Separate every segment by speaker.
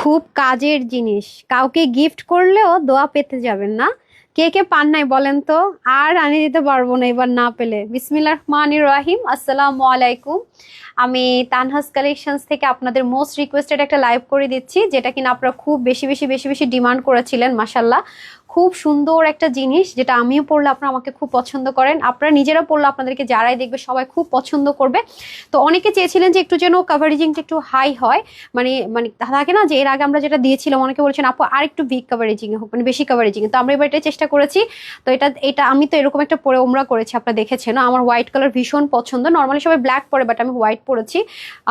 Speaker 1: খুব কাজের জিনিস, কাউকে গিফট করলেও দোয়া পেতে যাবেন না। কে কে পান নাই বলেন তো? আর আনি দিতে পারবো না এবার না পেলে। বিসমিল্লাহির রহমানির রহিম, আসসালামু আলাইকুম। আমি তানহাস কালেকশনস থেকে আপনাদের মোস্ট রিকোয়েস্টেড একটা লাইভ করে দিচ্ছি, যেটা কিনা আপনারা খুব বেশি বেশি বেশি বেশি ডিমান্ড করেছিলেন। মাশাল্লাহ, খুব সুন্দর একটা জিনিস, যেটা আমিও পড়লে আপনারা আমাকে খুব পছন্দ করেন, আপনারা নিজেরা পড়লে আপনাদেরকে যারাই দেখবে সবাই খুব পছন্দ করবে। তো অনেকে চেয়েছিলেন যে একটু যেন কাভারেজিংটা একটু হাই হয়, মানে মানে থাকে না যে এর আগে আমরা যেটা দিয়েছিলাম, অনেকে বলছেন আপু আর একটু বিগ কাভারেজিং হোক, মানে বেশি কাভারেজিং। তো আমরা এবার এটাই চেষ্টা করেছি। তো এটা এটা আমি তো এরকম একটা পরে ওমরা করেছি, আপনারা দেখেছেন। আমার হোয়াইট কালার ভীষণ পছন্দ, নর্মালি সবাই ব্ল্যাক পরে, বাট আমি হোয়াইট পরেছি।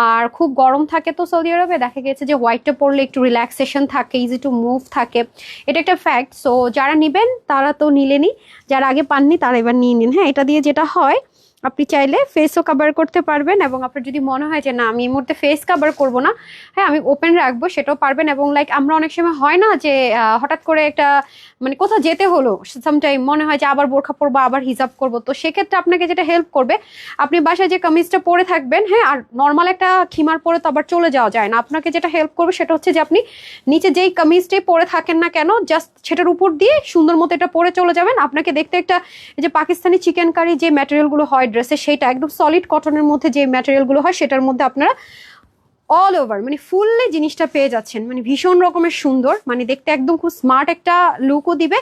Speaker 1: আর খুব গরম থাকে তো সৌদি আরবে, দেখা গেছে যে হোয়াইটটা পরলে একটু রিল্যাক্সেশন থাকে, ইজি টু মুভ থাকে, এটা একটা ফ্যাক্ট। সো যারা নিবেন তারা তো নিলেনই, যারা আগে পাননি তারা এবার নিয়ে নিন। হ্যাঁ, এটা দিয়ে যেটা হয়, আপনি চাইলে ফেসও কভার করতে পারবেন, এবং আপনার যদি মনে হয় যে না আমি এই মুহূর্তে ফেস কভার করবো না, হ্যাঁ আমি ওপেন রাখবো, সেটাও পারবেন। এবং লাইক আমরা অনেক সময় হয় না যে হঠাৎ করে একটা মানে কোথাও যেতে হলো, সামটাইম মনে হয় যে আবার বোরখা পরবো, আবার হিজাব করবো, তো সেক্ষেত্রে আপনাকে যেটা হেল্প করবে, আপনি বাসায় যে কামিজটা পরে থাকবেন, হ্যাঁ, আর নর্মাল একটা খিমার পরে তো আবার চলে যাওয়া যায় না। আপনাকে যেটা হেল্প করবে সেটা হচ্ছে যে আপনি নিচে যেই কামিজটাই পরে থাকেন না কেন, জাস্ট সেটার উপর দিয়ে সুন্দর মতো এটা পরে চলে যাবেন। আপনাকে দেখতে একটা এই যে পাকিস্তানি চিকেন কারি যে ম্যাটেরিয়ালগুলো হয় ড্রেসে, সেটা একদম সলিড কটনের মধ্যে যে ম্যাটেরিয়ালগুলো হয় সেটার মধ্যে আপনারা অল ওভার মানে ফুললি জিনিসটা পেয়ে যাচ্ছেন। মানে ভীষণ রকমের সুন্দর, মানে দেখতে একদম খুব স্মার্ট একটা লুকও দিবে,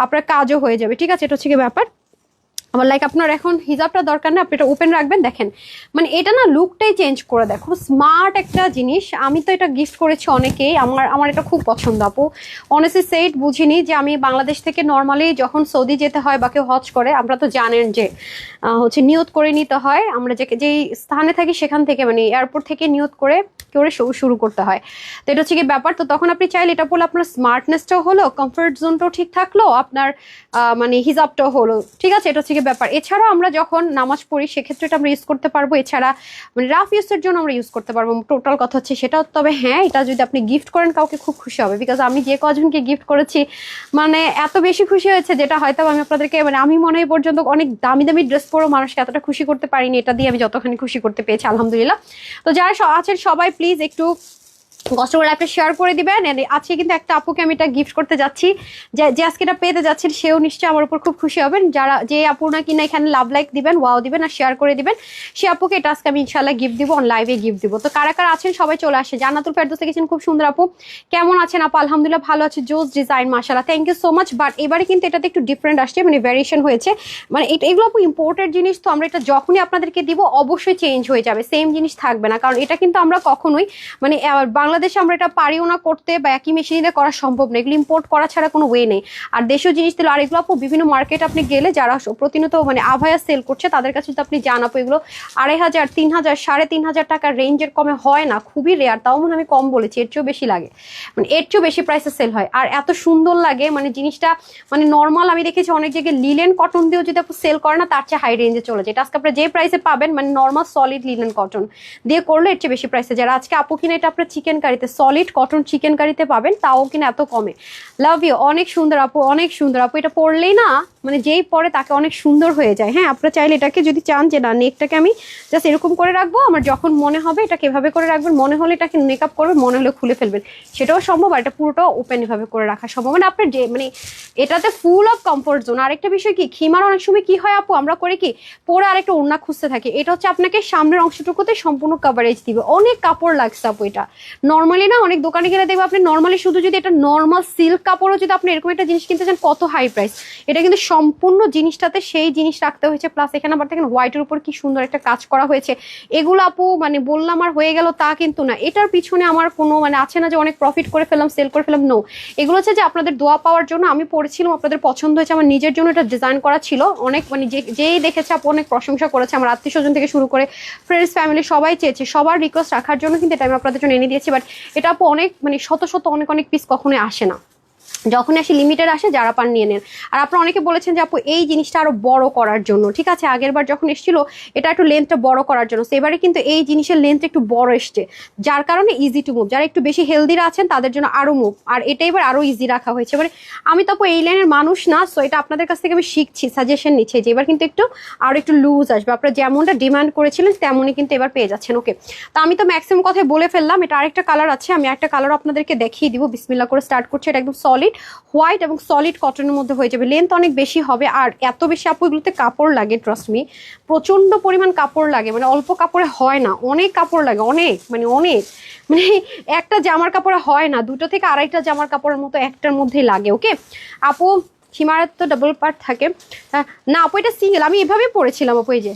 Speaker 1: আপনার কাজও হয়ে যাবে। ঠিক আছে, এটা হচ্ছে কি ব্যাপার। আমার লাইক আপনার এখন হিজাবটা দরকার না, আপনি এটা ওপেন রাখবেন। দেখেন মানে এটা না লুকটাই চেঞ্জ করে দেয়, খুব স্মার্ট একটা জিনিস। আমি তো এটা গিফট করেছি অনেকেই, আমার এটা খুব পছন্দ আপু। অনেস্টলি সেট বুঝিনি যে আমি বাংলাদেশ থেকে নর্মালি যখন সৌদি যেতে হয় বা কেউ হজ করে, আমরা তো জানেন যে হচ্ছে নিয়ত করে নিতে হয়। আমরা যেই স্থানে থাকি সেখান থেকে, মানে এয়ারপোর্ট থেকে নিয়ত করে শুরু করতে হয়। তো এটা হচ্ছে কি ব্যাপার। তো তখন আপনি চাইলে এটা বলে আপনার স্মার্টনেসটাও হলো, কমফোর্ট জোনটাও ঠিক থাকলো, আপনার মানে হিজাবটাও হলো। ঠিক আছে, এটা হচ্ছে কি ব্যাপার। এছাড়াও আমরা যখন নামাজ পড়ি সেক্ষেত্রে এটা আমরা ইউজ করতে পারবো। এছাড়া মানে রাফ ইউজের জন্য আমরা ইউজ করতে পারবো, টোটাল কথা হচ্ছে সেটা। তবে হ্যাঁ, এটা যদি আপনি গিফট করেন কাউকে, খুব খুশি হবে। বিকজ আমি যে কজনকে গিফট করেছি, মানে এত বেশি খুশি হয়েছে, যেটা হয়তো আমি আপনাদেরকে মানে আমি মনে হয় পর্যন্ত অনেক দামি দামি ড্রেস পরেও মানুষকে এতটা খুশি করতে পারিনি। এটা দিয়ে আমি যতখানি খুশি করতে পেরেছি, আলহামদুলিল্লাহ। তো যারা আছেন সবাই প্লিজ একটু কষ্ট করে একটা শেয়ার করে দিবেন। আজকে কিন্তু একটা আপুকে আমি এটা গিফট করতে যাচ্ছি, যে আজকে এটা পেতে যাচ্ছেন সেও নিশ্চয়ই আমার উপর খুব খুশি হবেন। যারা যে আপু না কিনা এখানে লাভ লাইক দিবেন, ওয়াও দিবেন আর শেয়ার করে দিবেন, সে আপুকে এটা আজকে আমি ইনশাল্লাহ গিফট দিব, অন লাইভে গিফট দিব। তো কারা কারা আছেন সবাই চলে আসে। জান্নাতুল ফেরদৌস লিখেছেন খুব সুন্দর আপু, কেমন আছেন আপু? আলহামদুলিল্লাহ ভালো আছে, জোস ডিজাইন, মাশাআল্লাহ, thank you so much. But এবারে কিন্তু এটাতে একটু ডিফারেন্ট আসছে, মানে ভ্যারিয়েশন হয়েছে। মানে এগুলো আপু ইম্পোর্টেড জিনিস, তো আমরা এটা যখনই আপনাদেরকে দিব অবশ্যই চেঞ্জ হয়ে যাবে, সেম জিনিস থাকবে না। কারণ এটা কিন্তু আমরা কখনোই মানে বাংলাদেশে আমরা এটা পারিও না করতে, বা একই মেশিনে করা সম্ভব না, এগুলো ইম্পোর্ট করা ছাড়া কোনো ওয়ে নেই। আর দেশীয় জিনিস দিল। আর এগুলো আপু বিভিন্ন মার্কেট আপনি গেলে যারা প্রতিনিয়ত মানে আভায়া সেল করছে তাদের কাছে যদি আপনি জান আপু, এগুলো 2500, 3000, 3500 টাকার রেঞ্জের কমে হয় না, খুবই রেয়ার। তাও মনে আমি কম বলেছি, এর চেয়েও বেশি লাগে, মানে এর চেয়েও বেশি প্রাইসে সেল হয়। আর এত সুন্দর লাগে মানে জিনিসটা, মানে নর্মাল আমি দেখেছি অনেক জায়গায় লিলেন কটন দিয়েও যদি আপু সেল করে না, তার চেয়ে হাই রেঞ্জে চলে যায়। এটা আজকে আপনারা যে প্রাইসে পাবেন, মানে নর্মাল সলিড লিলেন কটন দিয়ে করলে এর চেয়ে বেশি প্রাইসে। যারা আজকে আপু কিনা এটা আপনার চিকেন কারিতে, সলিড কটন চিকেন কারিতে পাবেন, তাও কিনা এত কমে। লাভ ইউ, অনেক সুন্দর আপু, অনেক সুন্দর আপু। এটা পরলেই না মানে যেই পরে তাকে অনেক সুন্দর হয়ে যায়। হ্যাঁ, আপনারা চাইলে এটাকে যদি চান যে না নেকটাকে আমি জাস্ট এরকম করে রাখবো, আমার যখন মনে হবে এটাকে এভাবে করে রাখবেন, মনে হলে এটাকে মেকআপ করবেন, মনে হলে খুলে ফেলবেন, সেটাও সম্ভব। আর এটা পুরোটাও ওপেন এভাবে করে রাখা সম্ভব। মানে আপনার যে মানে এটাতে ফুল অফ কমফোর্ট জোন। আরেকটা বিষয় কি, খিমার অনেক সময় কি হয় আপু, আমরা করে কি পরে আরেকটা ওড়না খুঁজতে থাকি। এটা হচ্ছে আপনাকে সামনের অংশটুকুতে সম্পূর্ণ কাভারেজ দিবে। অনেক কাপড় লাগছে আপু এটা। নর্মালি না অনেক দোকানে গেলে দেখবো আপনি নর্মালি শুধু যদি এটা নর্মাল সিল্ক কাপড়ও যদি আপনি এরকম একটা জিনিস কিনতে চান, কত হাই প্রাইস। এটা কিন্তু সম্পূর্ণ জিনিসটাতে সেই জিনিস রাখতে হয়েছে। প্লাস এখানে আবার দেখেন হোয়াইটের উপর কি সুন্দর একটা কাজ করা হয়েছে। এগুলো আপু মানে বললাম আর হয়ে গেল তা কিন্তু না, এটার পিছনে আমার কোনো মানে আছে না যে অনেক প্রফিট করে ফেললাম, সেল করে ফেললাম, নো। এগুলো হচ্ছে যে আপনাদের দোয়া পাওয়ার জন্য আমি পড়েছিলাম, আপনাদের পছন্দ হয়েছে, আমার নিজের জন্য এটা ডিজাইন করা ছিল। অনেক মানে যেই দেখেছে আপু অনেক প্রশংসা করেছে, আমার আত্মীয় স্বজন থেকে শুরু করে ফ্রেন্ডস ফ্যামিলি সবাই চেয়েছে, সবার রিকোয়েস্ট রাখার জন্য কিন্তু এটা আমি আপনাদের জন্য এনে দিয়েছি। বাট এটা আপু অনেক মানে শত শত অনেক অনেক পিস কখনোই আসে না। যখন আসে লিমিটেড আসে যারা পান নিয়ে নেন। আর আপনারা অনেকে বলেছেন যে আপু এই জিনিসটা আরো বড় করার জন্য, ঠিক আছে, আগের বার যখন এসেছিল এটা একটু লেন্থটা বড় করার জন্য, সেবারে কিন্তু এই জিনিসের লেন্থ একটু বড় এসছে, যার কারণে ইজি টু মুভ, যারা একটু বেশি হেলদিরা আছেন তাদের জন্য আরো মুভ, আর এটা এবার আরো ইজি রাখা হয়েছে। মানে আমি তো আপু এই লাইনের মানুষ না, সো এটা আপনাদের কাছ থেকে আমি শিখছি, সাজেশন নিচ্ছি যে এবার কিন্তু একটু আরো একটু লুজ আসবে, আপনারা যেমনটা ডিমান্ড করেছিলেন তেমনই কিন্তু এবার পেয়ে যাচ্ছেন। ওকে, তো আমি তো ম্যাক্সিমাম কথাই বলে ফেললাম। এটা আরেকটা কালার আছে, আমি একটা কালার আপনাদেরকে দেখিয়ে দিব, বিসমিল্লাহ করে স্টার্ট করছি। এটা একদম সলিড হোয়াইট এবং সলিড কটনের মধ্যে হয়ে যাবে, লেন্থ অনেক বেশি হবে, আর এত বেশি আপু এগুলোতে কাপড় লাগে, ট্রাস্ট মি, প্রচন্ড পরিমাণ কাপড় লাগে, মানে অল্প কাপড়ে হয় না, অনেক কাপড় লাগে, অনেক মানে অনেক, মানে একটা জামার কাপড়ে হয় না, 2 থেকে 2.5টা জামার কাপড়ের মতো একটার মধ্যেই লাগে। ওকে আপু, খিমারের তো ডাবল পার্ট থাকে না আপু, এটা সিঙ্গেল, আমি এভাবেই পরেছিলাম আপু। এই যে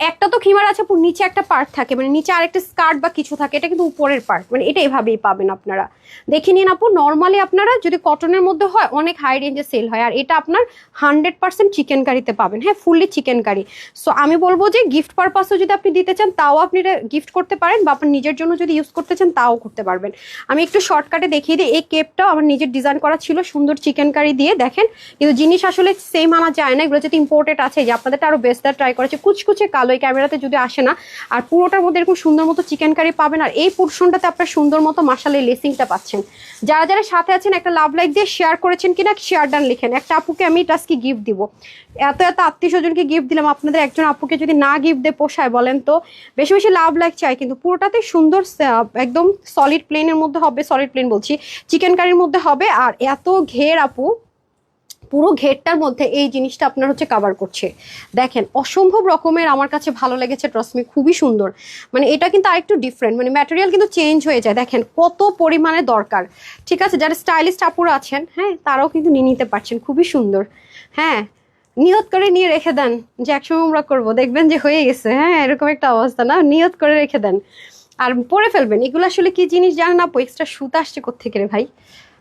Speaker 1: একটা তো খিমার আছে, নিচে একটা পার্ট থাকে, মানে নিচে আরেকটা স্কার্ট বা কিছু থাকে, এটা কিন্তু উপরের পার্ট, মানে এটা এভাবেই পাবেন আপনারা, দেখে নিন আপু। নর্মালি আপনারা যদি কটনের মধ্যে হয় অনেক হাই রেঞ্জে সেল হয়, আর এটা আপনার 100% চিকেন কারিতে পাবেন, হ্যাঁ ফুললি চিকেন কারি। সো আমি বলবো যে গিফট পারপাসও যদি আপনি দিতে চান তাও আপনি এটা গিফট করতে পারেন, বা আপনার নিজের জন্য যদি ইউজ করতে চান তাও করতে পারবেন। আমি একটু শর্টকাটে দেখিয়ে দিই, এই কেপটাও আমার নিজের ডিজাইন করা ছিল সুন্দর চিকেন কারি দিয়ে, দেখেন, কিন্তু জিনিস আসলে সেম আনা যায় না, এগুলো যদি ইম্পোর্টেড আছে, যে আপনাদেরটা আরো বেস্টটা ট্রাই করেছে, কুচকুচে কালো, এই ক্যামেরাতে যদি আসে না, আর পুরোটার মধ্যে এরকম সুন্দর মতো চিকেন কারি পাবেন, আর এই পোর্শনটাতে আপনার সুন্দর মতো মাশাআল্লাহ লেসিংটা পাচ্ছেন। যারা যারা সাথে আছেন একটা লাভ লাইক দিয়ে শেয়ার করেছেন কিনা শেয়ার ডান লিখেন। একটা আপুকে আমি এটা আজকে গিফট দিব, এত এত আত্মীয় স্বজনকে গিফট দিলাম, আপনাদের একজন আপুকে যদি না গিফট দিয়ে পোষায় বলেন তো, বেশি বেশি লাভ লাইক চাই, কিন্তু পুরোটাতে সুন্দর একদম সলিড প্লেনের মধ্যে হবে, সলিড প্লেন বলছি চিকেন কারির মধ্যে হবে, আর এত ঘের আপু, পুরো ঘেরটার মধ্যে এই জিনিসটা আপনার হচ্ছে কভার করছে, দেখেন অসম্ভব রকমের আমার কাছে ভালো লেগেছে, ট্রাস্ট মি খুবই সুন্দর। মানে এটা কিন্তু আরেকটু ডিফারেন্ট, মানে ম্যাটেরিয়াল কিন্তু চেঞ্জ হয়ে যায়, দেখেন কত পরিমাণে দরকার, ঠিক আছে, যারা স্টাইলিস্ট আপুরা আছেন হ্যাঁ তারাও কিন্তু নিয়ে নিতে পারছেন, খুবই সুন্দর। হ্যাঁ নিয়ত করে নিয়ে রেখে দেন যে একসময় আমরা করবো, দেখবেন যে হয়ে গেছে, হ্যাঁ এরকম একটা অবস্থা, না নিয়ত করে রেখে দেন আর পরে ফেলবেন। এগুলো আসলে কি জিনিস জানেন আপু, এক্সট্রা সুতা আসছে কোত্থেকে রে ভাই,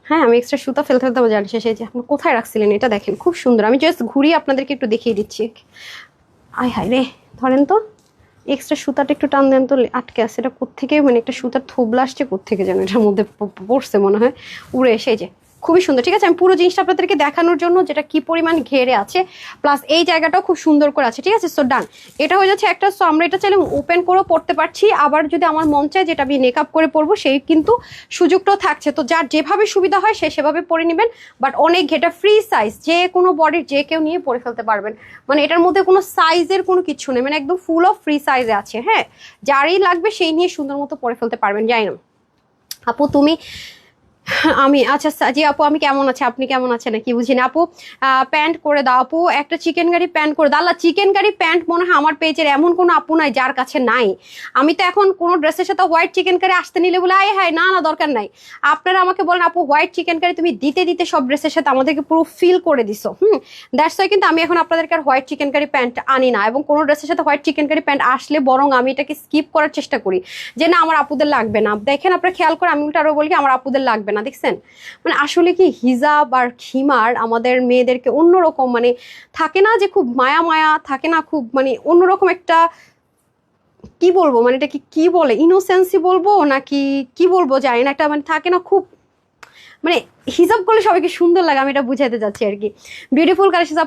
Speaker 1: হ্যাঁ আমি এক্সট্রা সুতা ফেলতে ফেলতে জানি শেষে, যে আপনি কোথায় রাখছিলেন, এটা দেখেন খুব সুন্দর, আমি জাস্ট ঘুরিয়ে আপনাদেরকে একটু দেখিয়ে দিচ্ছি। আয় হায় রে, ধরেন তো এক্সট্রা সুতাটা একটু টান দেন তো, আটকে আছে, এটা কোত্থেকে, মানে একটা সুতার থোবলা আসছে কোত্থেকে যেন, এটার মধ্যে পড়ছে মনে হয়, উড়ে এসে যে খুবই সুন্দর। ঠিক আছে, আমি পুরো জিনিসটা আপনাদেরকে দেখানোর জন্য, যেটা কি পরিমাণ ঘেরে আছে, প্লাস এই জায়গাটাও খুব সুন্দর করে আছে, ঠিক আছে। সো ডান, এটা হয়ে যাচ্ছে একটা। সো আমরা এটা চাইলে ওপেন করেও পড়তে পারছি, আবার যদি আমার মন চায় যেটা আমি মেকআপ করে পরবো সেই কিন্তু সুযোগটাও থাকছে, তো যার যেভাবে সুবিধা হয় সে সেভাবে পরে নেবেন। বাট অনেক ঘেটা ফ্রি সাইজ, যে কোনো বডির যে কেউ নিয়ে পরে ফেলতে পারবেন, মানে এটার মধ্যে কোনো সাইজের কোনো কিছু নেই, মানে একদম ফুল অফ ফ্রি সাইজে আছে, হ্যাঁ যারই লাগবে সেই নিয়ে সুন্দর মতো পরে ফেলতে পারবেন। যাই না আপু তুমি, আমি আচ্ছা জি আপু আমি কেমন আছে, আপনি কেমন আছেন কি বুঝিনি আপু, প্যান্ট করে দাও আপু, একটা চিকেন কারি প্যান্ট করে দাও। আল্লাহ, চিকেন কারি প্যান্ট মনে হয় আমার পেজের এমন কোনো আপু নাই যার কাছে নাই। আমি তো এখন কোনো ড্রেসের সাথে হোয়াইট চিকেন কারি আসতে নিলে বলে আয় হায়, না না দরকার নাই। আপনারা আমাকে বলেন আপু হোয়াইট চিকেন কারি তুমি দিতে দিতে সব ড্রেসের সাথে আমাদেরকে পুরো ফিল করে দিছো, দ্যাটস ওয়াই কিন্তু আমি এখন আপনাদেরকে আর হোয়াইট চিকেন কারি প্যান্ট আনি না, এবং কোনো ড্রেসের সাথে হোয়াইট চিকেন কারি প্যান্ট আসলে বরং আমি এটাকে স্কিপ করার চেষ্টা করি, যে না আমার আপুদের লাগবে না। দেখেন আপনারা খেয়াল করে, আমি উল্টা আরো বলি আমার আপুদের লাগবে না, দেখছেন, মানে আসলে কি হিজাব আর খিমার আমাদের মেয়েদেরকে অন্যরকম, মানে থাকে না যে খুব মায়া মায়া থাকে না, খুব মানে অন্যরকম একটা, কি বলবো, মানে এটা কি বলে, ইনোসেন্সি বলবো নাকি কি বলবো জানি না, একটা মানে থাকে না খুব, মানে হিসাব করলে সবাইকে সুন্দর লাগে, আমি এটা বুঝাইতে যাচ্ছি আর কি। বিউটিফুল কালেকশন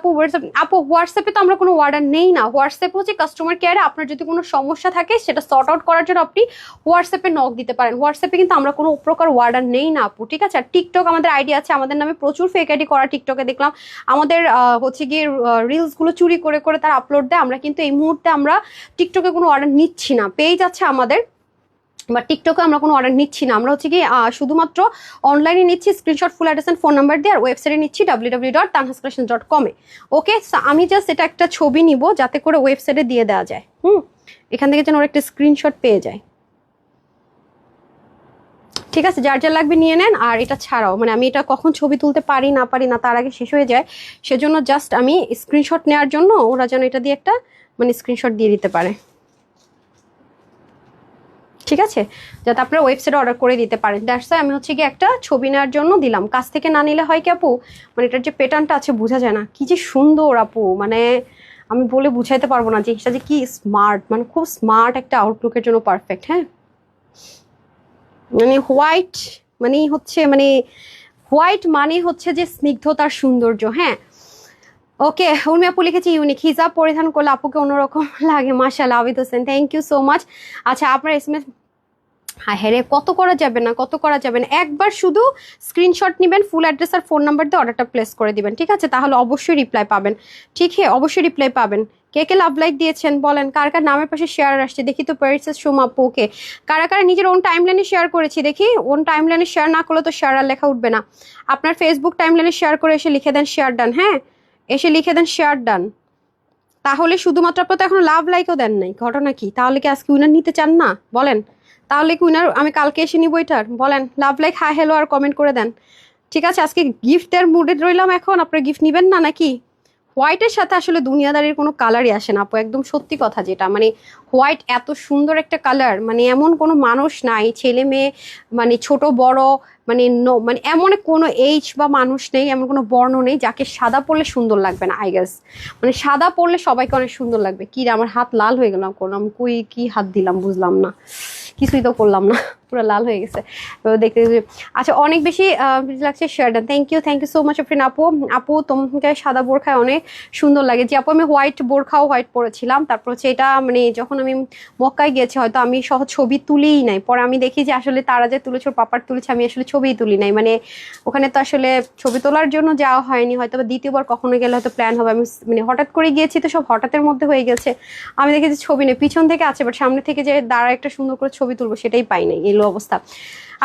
Speaker 1: আপু হোয়াটসঅ্যাপে তো আমরা কোনো অর্ডার নেই না, হোয়াটসঅ্যাপে হচ্ছে কাস্টমার কেয়ারে আপনার যদি কোনো সমস্যা থাকে সেটা সর্ট আউট করার জন্য আপনি হোয়াটসঅ্যাপে নক দিতে পারেন। হোয়াটসঅ্যাপে কিন্তু আমরা কোনো প্রকার অর্ডার নেই না আপু, ঠিক আছে। আর টিকটক আমাদের আইডি আছে, আমাদের নামে প্রচুর ফেক আইডি করা, টিকটকে দেখলাম আমাদের হচ্ছে গিয়ে রিলসগুলো চুরি করে করে তারা আপলোড দেয়, আমরা কিন্তু এই মুহূর্তে আমরা টিকটকে কোনো অর্ডার নিচ্ছি না, পেজ আছে আমাদের বা টিকটকে আমরা কোনো অর্ডার নিচ্ছি না, আমরা হচ্ছে কি শুধুমাত্র অনলাইনে নিচ্ছি, screenshot full address and phone number দিয়ে, আর ওয়েবসাইটে নিচ্ছি www.tanhascollections.com এ। ওকে, আমি জাস্ট এটা একটা ছবি নিব যাতে করে ওয়েবসাইটে দিয়ে দেওয়া যায়, এখান থেকে যেন ওর একটা স্ক্রিনশট পেয়ে যায়, ঠিক আছে। যার যা লাগবে নিয়ে নেন। আর এটা ছাড়াও মানে আমি এটা কখন ছবি তুলতে পারি না তার আগে শেষ হয়ে যায়, সেজন্য জাস্ট আমি স্ক্রিনশট নেওয়ার জন্য ওরা যেন এটা দিয়ে একটা মানে স্ক্রিনশট দিয়ে দিতে পারে, ঠিক আছে, যাতে আপনারা ওয়েবসাইটে অর্ডার করে দিতে পারেন। দ্যাটস ওয়াই আমি হচ্ছে কি একটা ছবি নেওয়ার জন্য দিলাম, কাছ থেকে না নিলে হয় কি আপু, মানে এটার যে প্যাটার্নটা আছে বোঝা যায় না, কি যে সুন্দর আপু, মানে আমি বলে বুঝাইতে পারবো না যে এটা যে কি স্মার্ট, মানে খুব স্মার্ট একটা আউটলুকের জন্য পারফেক্ট। হ্যাঁ মানে হোয়াইট মানে হচ্ছে মানে হোয়াইট মানে হচ্ছে যে স্নিগ্ধতার সৌন্দর্য। হ্যাঁ, ওকে। উর্মি আপু লিখেছে ইউনিক, হিজাব পরিধান করলে আপুকে অন্যরকম লাগে। মাশাআল্লাহ, Abid Hossain, thank you so much. আচ্ছা, আপনার এসএমএস, হ্যাঁ হ্যাঁ রে, কত করা যাবে না, কত করা যাবে না। একবার শুধু স্ক্রিনশট নেবেন, ফুল অ্যাড্রেস আর ফোন নাম্বার দিয়ে অর্ডারটা প্লেস করে দিবেন, ঠিক আছে? তাহলে অবশ্যই রিপ্লাই পাবেন। ঠিক হ্যাঁ, অবশ্যই রিপ্লাই পাবেন। কে কে লাভ লাইক দিয়েছেন বলেন, কার কার নামের পাশে শেয়ার আসছে দেখি তো। প্যারিসের সোমা আপু, ওকে। কারা কারা নিজের ওন টাইমলাইনে শেয়ার করেছি দেখি। ওন টাইমলাইনে শেয়ার না করলে তো শেয়ার আর লেখা উঠবে না। আপনার ফেসবুক টাইমলাইনে শেয়ার করে এসে লিখে দেন শেয়ার ডান। হ্যাঁ, এসে লিখে দেন শেয়ার ডান। তাহলে শুধুমাত্র আপনার তো এখন লাভ লাইকও দেন নাই, ঘটনা কি? তাহলে কি আজকে উইনার নিতে চান না বলেন? তাহলে কি উইনার আমি কালকে এসে নিব এটার? বলেন, লাভ লাইক হাই হ্যালো আর কমেন্ট করে দেন। ঠিক আছে, আজকে গিফট দেওয়ার মুডে রইলাম। এখন আপনার গিফট নেবেন না নাকি? হোয়াইটের সাথে আসলে দুনিয়াদারির কোনো কালারই আসে না আপু, একদম সত্যি কথা যেটা। মানে হোয়াইট এত সুন্দর একটা কালার, মানে এমন কোনো মানুষ নাই, ছেলে মেয়ে মানে ছোট বড়, মানে মানে এমন কোনো এইজ বা মানুষ নেই, এমন কোনো বর্ণ নেই যাকে সাদা পরলে সুন্দর লাগবে না। আই গেস মানে সাদা পরলে সবাইকে অনেক সুন্দর লাগবে। কি রে, আমার হাত লাল হয়ে গেলাম, করলাম কই, কি হাত দিলাম বুঝলাম না, কিছুই তো করলাম না, পুরো লাল হয়ে গেছে দেখতে। আচ্ছা, অনেক বেশি লাগছে শেয়ারডান, thank you so much friend আপু। আপু তোমাকে সাদা বোরখায় অনেক সুন্দর লাগে। যে আপু আমি হোয়াইট বোরখাও হোয়াইট পরেছিলাম, তারপর হচ্ছে এটা মানে যখন আমি মক্কায় গিয়েছি, হয়তো আমি সহ ছবি তুলিই নাই, পরে আমি দেখি যে আসলে তারা যে তুলেছে, ওর পাপার তুলেছে, আমি আসলে ছবিই তুলি নাই। মানে ওখানে তো আসলে ছবি তোলার জন্য যাওয়া হয়নি, হয়তো বা দ্বিতীয়বার কখনো গেলে হয়তো প্ল্যান হবে। আমি মানে হঠাৎ করে গিয়েছি তো, সব হঠাৎের মধ্যে হয়ে গেছে। আমি দেখি যে ছবি নেই, পিছন থেকে আছে, বাট সামনে থেকে যে দাঁড়া একটা সুন্দর করে ছবি তুলবো সেটাই পাই নাই, এলো অবস্থা।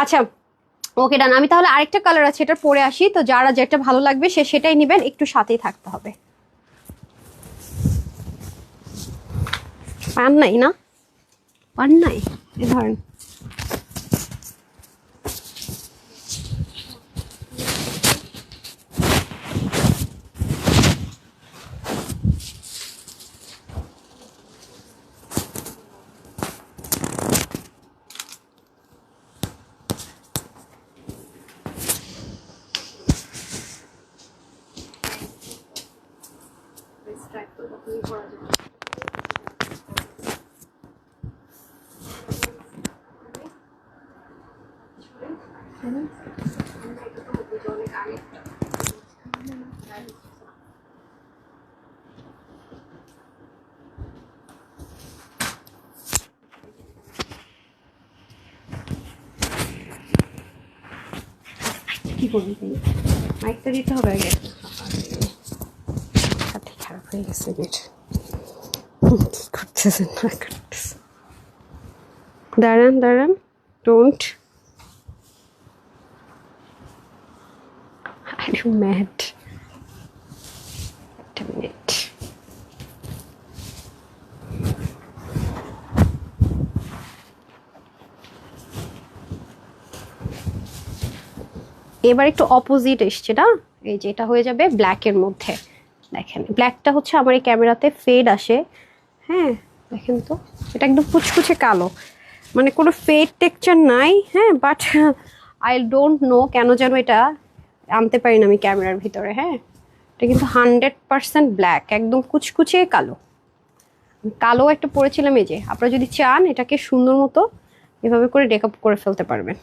Speaker 1: আচ্ছা, ওকে ডান। আমি তাহলে আরেকটা কালার আছে, এটা পরে আসি। তো যারা যেটা ভালো লাগবে সে সেটাই নেবেন, একটু সাথেই থাকতে হবে। পান নাই না, পান নাই, এ ধরেন। কি করবি, মাইকটা দিতে হবে আগে। খারাপ হয়ে গেছে বেট, কি করতেছেন না করতেছে। দাঁড়ান দাঁড়ান, ডোন্ট, আই এম ম্যাড। একটা মিনিট, এবার একটু অপোজিট এসছে না, এই যে এটা হয়ে যাবে ব্ল্যাকের মধ্যে। দেখেন ব্ল্যাকটা হচ্ছে আমার এই ক্যামেরাতে ফেড আসে। হ্যাঁ দেখেন তো, এটা একদম কুচকুচে কালো, মানে কোনো ফেড টেক্সচার নাই। হ্যাঁ, বাট আই ডোন্ট নো কেন যেন এটা আনতে পারি না আমি ক্যামেরার ভিতরে। হ্যাঁ, এটা কিন্তু 100% ব্ল্যাক, একদম কুচকুচে কালো। কালো একটা পরেছিলাম, এই যে আপনারা যদি চান এটাকে সুন্দর মতো এভাবে করে ডেকআপ করে ফেলতে পারবেন।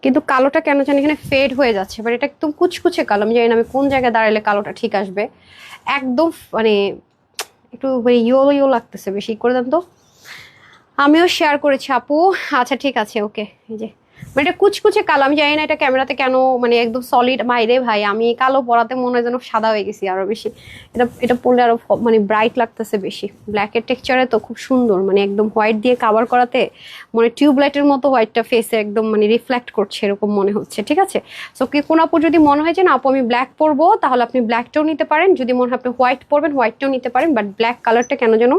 Speaker 1: কিন্তু কালোটা কেন জানি এখানে ফেড হয়ে যাচ্ছে, বাট এটা একদম কুচকুচে কালো। আমি জানি না আমি কোন জায়গায় দাঁড়ালে কালোটা ঠিক আসবে। একদম মানে একটু মানে ইয়ো লাগতেছে, বেশি করে দেন তো। আমিও শেয়ার করেছি আপু। আচ্ছা ঠিক আছে, ওকে। এই যে মানে এটা কুচকুচে কালো, আমি জানি না এটা ক্যামেরাতে কেন মানে একদম সলিড। বাইরে ভাই আমি কালো পরাতে মনে হয় যেন সাদা হয়ে গেছি আরো বেশি। এটা এটা পরলে আরো মানে ব্রাইট লাগতেছে বেশি। ব্ল্যাকের টেক্সচারে তো খুব সুন্দর, মানে একদম হোয়াইট দিয়ে কাভার করাতে মানে টিউবলাইটের মতো হোয়াইটটা ফেসে একদম মানে রিফ্লেক্ট করছে এরকম মনে হচ্ছে। ঠিক আছে, সো কি কোন আপু যদি মনে হয় যে না আপু আমি ব্ল্যাক পরবো, তাহলে আপনি ব্ল্যাকটাও নিতে পারেন। যদি মনে হয় আপনি হোয়াইট পরবেন, হোয়াইটটাও নিতে পারেন। বাট ব্ল্যাক কালারটা কেন যেন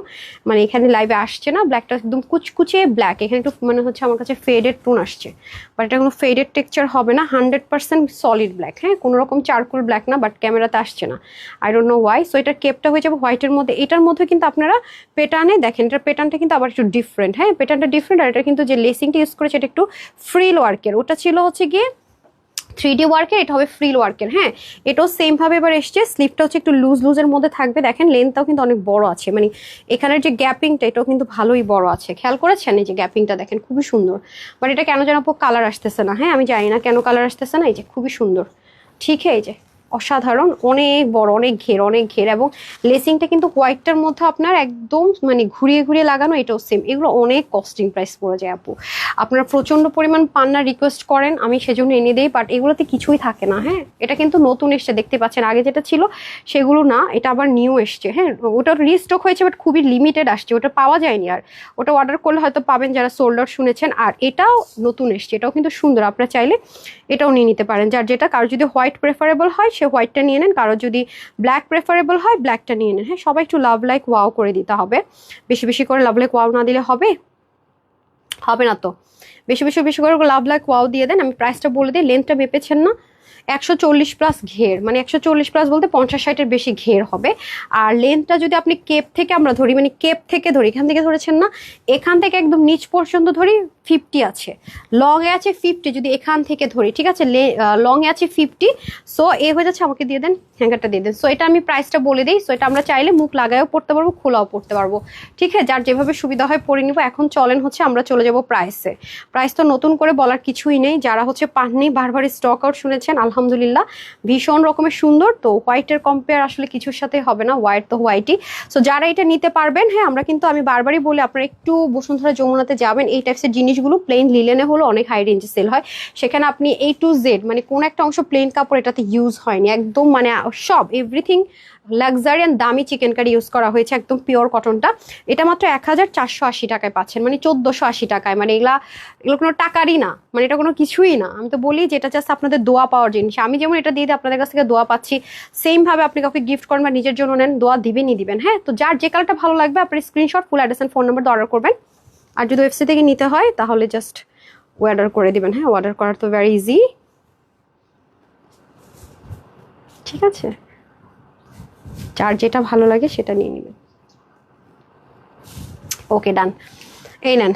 Speaker 1: মানে এখানে লাইভে আসছে না। ব্ল্যাকটা একদম কুচকুচে ব্ল্যাক, এখানে একটু মনে হচ্ছে আমার কাছে ফেডেড টোন আসছে, বাট এটা কোনো ফেডেড টেক্সচার হবে না, 100% সলিড ব্ল্যাক। হ্যাঁ, কোনো রকম চারকোল ব্ল্যাক না, বাট ক্যামেরাতে আসছে না, I don't know Y. So এটার কেপটা হয়ে যাবে হোয়াইটের মধ্যে। এটার মধ্যে কিন্তু আপনারা প্যাটার্নে দেখেন, এটার প্যাটার্নটা কিন্তু আবার একটু ডিফারেন্ট। হ্যাঁ, প্যাটার্নটা ডিফারেন্ট। আর এটা কিন্তু যে লেসিংটা ইউজ করেছে এটা একটু ফ্রিল ওয়ার্কের, ওটা ছিল হচ্ছে গিয়ে 3D ওয়ার্কের, এটা হবে ফ্রিল ওয়ার্কের। হ্যাঁ, এটাও সেম ভাবে এবার এসছে। স্লিপটা হচ্ছে একটু লুজের মধ্যে থাকবে। দেখেন লেন্থটাও কিন্তু অনেক বড় আছে, মানে এখানের যে গ্যাপিংটা এটাও কিন্তু ভালোই বড় আছে। খেয়াল করেছেন এই যে গ্যাপিংটা দেখেন খুবই সুন্দর। বাট এটা কেন যেন কালার আসতেছে না। হ্যাঁ, আমি জানি না কেন কালার আসতেছে না। এই যে খুবই সুন্দর, ঠিক এই যে অসাধারণ, অনেক বড়, অনেক ঘের এবং লেসিংটা কিন্তু হোয়াইটটার মধ্যে আপনার একদম মানে ঘুরিয়ে ঘুরিয়ে লাগানো। এটাও সেম। এগুলো অনেক কস্টিং প্রাইস পড়ে যায় আপু। আপনারা প্রচন্ড পরিমাণ পান্না রিকোয়েস্ট করেন, আমি সেজন্য এনে দেই, বাট এগুলোতে কিছুই থাকে না। হ্যাঁ, এটা কিন্তু নতুন এসছে, দেখতে পাচ্ছেন। আগে যেটা ছিল সেগুলো না, এটা আবার নিউ এসছে। হ্যাঁ, ওটা রিস্টক হয়েছে বাট খুবই লিমিটেড আসছে, ওটা পাওয়া যায়নি। আর ওটা অর্ডার করলে হয়তো পাবেন যারা সোল্ড আউট শুনেছেন। আর এটাও নতুন এসছে, এটাও কিন্তু সুন্দর। আপনারা চাইলে এটাও নিয়ে নিতে পারেন। যার যেটা, কারো যদি হোয়াইট প্রেফারেবল হয় সে হোয়াইটটা নিয়ে নেন, কারো যদি ব্ল্যাক প্রেফারেবল হয় ব্ল্যাকটা নিয়ে নেন। হ্যাঁ, সবাই একটু লাভ লাইক ওয়াও করে দিতে হবে। বেশি বেশি করে লাভ লাইক ওয়াও না দিলে হবে না তো। বেশি বেশি করে লাভ লাইক ওয়াও দিয়ে দেন। আমি প্রাইসটা বলে দিই। লেন্থটা মেপেছেন না, 140+ ঘের, মানে 140+ বলতে 50-60-এর বেশি ঘের হবে। আর লেন্থটা যদি আপনি কেপ থেকে আমরা ধরি, মানে কেপ থেকে ধরি, এখান থেকে ধরেছেন না, এখান থেকে একদম নিচ পর্যন্ত ধরি 50 আছে, লং এ আছে 50, যদি এখান থেকে ধরি, ঠিক আছে, লং এ আছে 50। সো এ হয়ে যাচ্ছে, আমাকে দিয়ে দেন, হ্যাঙ্গারটা দিয়ে দেন। সো এটা আমি প্রাইসটা বলে দিই। সো এটা আমরা চাইলে মুখ লাগায়ও পড়তে পারবো, খোলাও পড়তে পারবো, ঠিক আছে, যার যেভাবে সুবিধা হয় পরে নিবো। এখন চলেন হচ্ছে আমরা চলে যাব প্রাইসে। প্রাইস তো নতুন করে বলার কিছুই নেই। যারা হচ্ছে পাননি, বারবার স্টক আউট শুনেছেন, আলহামদুলিল্লাহ ভীষণ রকমের সুন্দর। তো হোয়াইটের কম্পেয়ার আসলে কিছুর সাথে হবে না, হোয়াইট তো হোয়াইটই। সো যারা এটা নিতে পারবেন, হ্যাঁ, আমরা কিন্তু আমি বারবারই বলি আপনারা একটু বসুন্ধরা যমুনাতে যাবেন। এই টাইপসের জিনিসগুলো প্লেন লিলেনে হলো অনেক হাই রেঞ্জে সেল হয়। সেখানে আপনি A to Z মানে কোন একটা অংশ প্লেন কাপড় এটাতে ইউজ হয়নি, একদম মানে সব এভরিথিং লাক্সারি অ্যান্ড দামি চিকেন কারি ইউজ করা হয়েছে, একদম পিওর কটনটা। এটা মাত্র 1480 টাকায় পাচ্ছেন, মানে 1480 টাকায়। মানে এগুলো কোনো টাকারই না, মানে এটা কোনো কিছুই না। আমি তো বলি যেটা জাস্ট আপনাদের দোয়া পাওয়ার জিনিস। আমি যেমন এটা দিয়ে আপনাদের কাছ থেকে দোয়া পাচ্ছি, সেম ভাবে আপনি কাউকে গিফট করেন বা নিজের জন্য নেন, দোয়া দিবেনই দিবেন। হ্যাঁ, তো যার যে কালারটা ভালো লাগবে আপনি screenshot, full address and phone number order করবেন। আর যদি ওয়েবসাইট থেকে নিতে হয় তাহলে জাস্ট অর্ডার করে দিবেন। হ্যাঁ, অর্ডার করার তো ভেরি ইজি, ঠিক আছে, যার যেটা ভালো লাগে সেটা নিয়ে নেবেন। ওকে, ডান, এই নেন।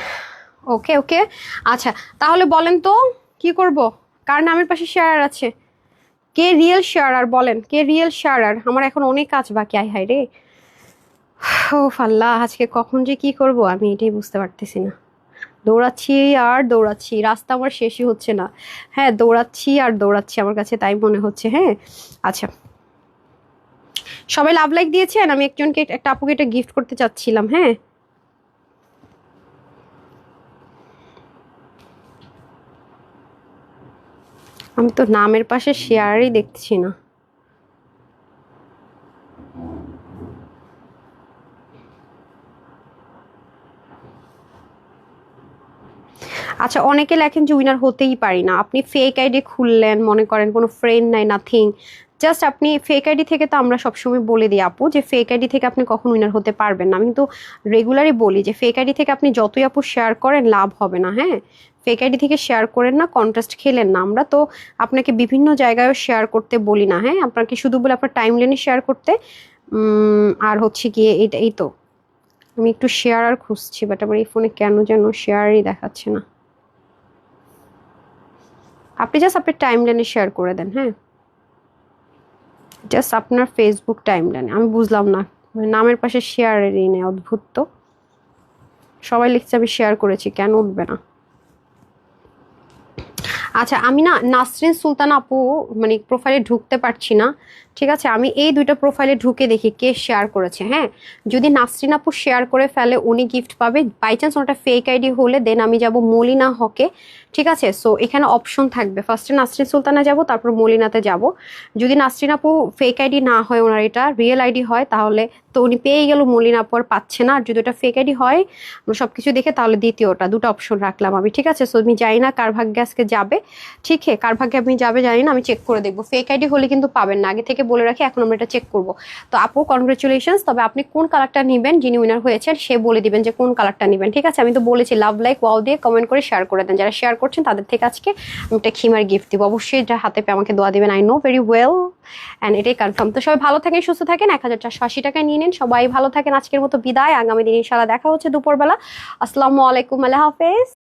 Speaker 1: ওকে ওকে, আচ্ছা তাহলে বলেন তো কি করব? কার নামের পাশে শেয়ার আছে? কে রিয়েল শেয়ারার বলেন, কে রিয়েল শেয়ারার? আমার এখন অনেক কাজ বাকি। আই হাই রে, ও আল্লাহ, আজকে কখন যে কি করব আমি এটাই বুঝতে পারতেছি না। দৌড়াচ্ছি আর দৌড়াচ্ছি, রাস্তা আমার শেষই হচ্ছে না। হ্যাঁ, দৌড়াচ্ছি আর দৌড়াচ্ছি, আমার কাছে তাই মনে হচ্ছে। হ্যাঁ, আচ্ছা, সবাই লাভ লাইক দিয়েছেন। আমি একজনকে, একটা আপুকে এটা গিফট করতে চাচ্ছিলাম। হ্যাঁ, আমি তো নামের পাশে শেয়ারই দেখছি না। আচ্ছা, অনেকে লেখেন যে উইনার হতেই পারি না। আপনি ফেক আইডি খুললেন, মনে করেন কোনো ফ্রেন্ড নাই, নাথিং, জাস্ট আপনি ফেক আইডি থেকে, তো আমরা সবসময় বলে দিই আপু যে ফেক আইডি থেকে আপনি কখন উইনার হতে পারবেন না। আমি কিন্তু রেগুলারই বলি যে ফেক আইডি থেকে আপনি যতই আপু শেয়ার করেন লাভ হবে না। হ্যাঁ, ফেক আইডি থেকে শেয়ার করেন না, কন্টেস্ট খেলেন না। আমরা তো আপনাকে বিভিন্ন জায়গায়ও শেয়ার করতে বলি না। হ্যাঁ, আপনাকে শুধু বলে আপনার টাইম লাইনে শেয়ার করতে। আর হচ্ছে গিয়ে এই তো আমি একটু শেয়ার আর খুঁজছি, বাট আমার এই ফোনে কেন যেন শেয়ারই দেখাচ্ছে না। আপনি জাস্ট আপনার টাইম লাইনে শেয়ার করে দেন। হ্যাঁ, জাস্ট আপনার ফেসবুক টাইম লাইনে। আমি বুঝলাম না, মানে নামের পাশে শেয়ারেরই নেই, অদ্ভুত তো। সবাই লিখছে আমি শেয়ার করেছি, কেন উঠবে না? আচ্ছা, আমি না নাসরিন সুলতান আপু মানে প্রোফাইলে ঢুকতে পারছি না। ঠিক আছে, আমি এই দুইটা প্রোফাইলে ঢুকে দেখি কে শেয়ার করেছে। হ্যাঁ, যদি নাসরিন আপু শেয়ার করে ফেলে উনি গিফট পাবে। বাই চান্স ওটা ফেক আইডি হলে দেন আমি যাব মলিনা হকে। ঠিক আছে, সো এখানে অপশন থাকবে, ফার্স্টে নাসরিন সুলতানা যাব, তারপর মলিনাতে যাব। যদি নাসরিন আপু ফেক আইডি না হয়, ওনার এটা রিয়েল আইডি হয়, তাহলে তো উনি পেয়ে গেল, মলিনা আপু আর পাচ্ছে না। আর যদি ওটা ফেক আইডি হয় সবকিছু দেখে, তাহলে দ্বিতীয়টা, দুটো অপশন রাখলাম আমি। ঠিক আছে, সো আমি জানি না কার ভাগ্যে আজকে যাবে। ঠিক আছে, কার ভাগ্যে আপনি যাবে জানি না, আমি চেক করে দেখবো। ফেক আইডি হলে কিন্তু পাবেন না, আগে থেকে বলে রাখি, এখন আমরা এটা চেক করবো। তো আপু কনগ্রেচুলেশনস, তবে আপনি কোন কালারটা নেবেন, যিনি উইনার হয়েছেন সে বলে দিবেন যে কোন কালারটা নেবেন। ঠিক আছে, আমি তো বলেছি লাভ লাইক ওয়াও দিয়ে কমেন্ট করে শেয়ার করে দেন। যারা শেয়ার করছেন তাদের থেকে আজকে আমি একটা খিমার গিফট দিব। অবশ্যই এটা হাতে পেয়ে আমাকে দোয়া দিবেন, I know very well, and এটাই কনফার্ম। তো সবাই ভালো থাকেন, সুস্থ থাকেন। 1480 টাকায় নিয়ে নিন। সবাই ভালো থাকেন, আজকের মতো বিদায়। আগামী দিন ইনশাআল্লাহ দেখা হচ্ছে দুপুরবেলা। আসসালামু আলাইকুম, আল্লাহ হাফেজ।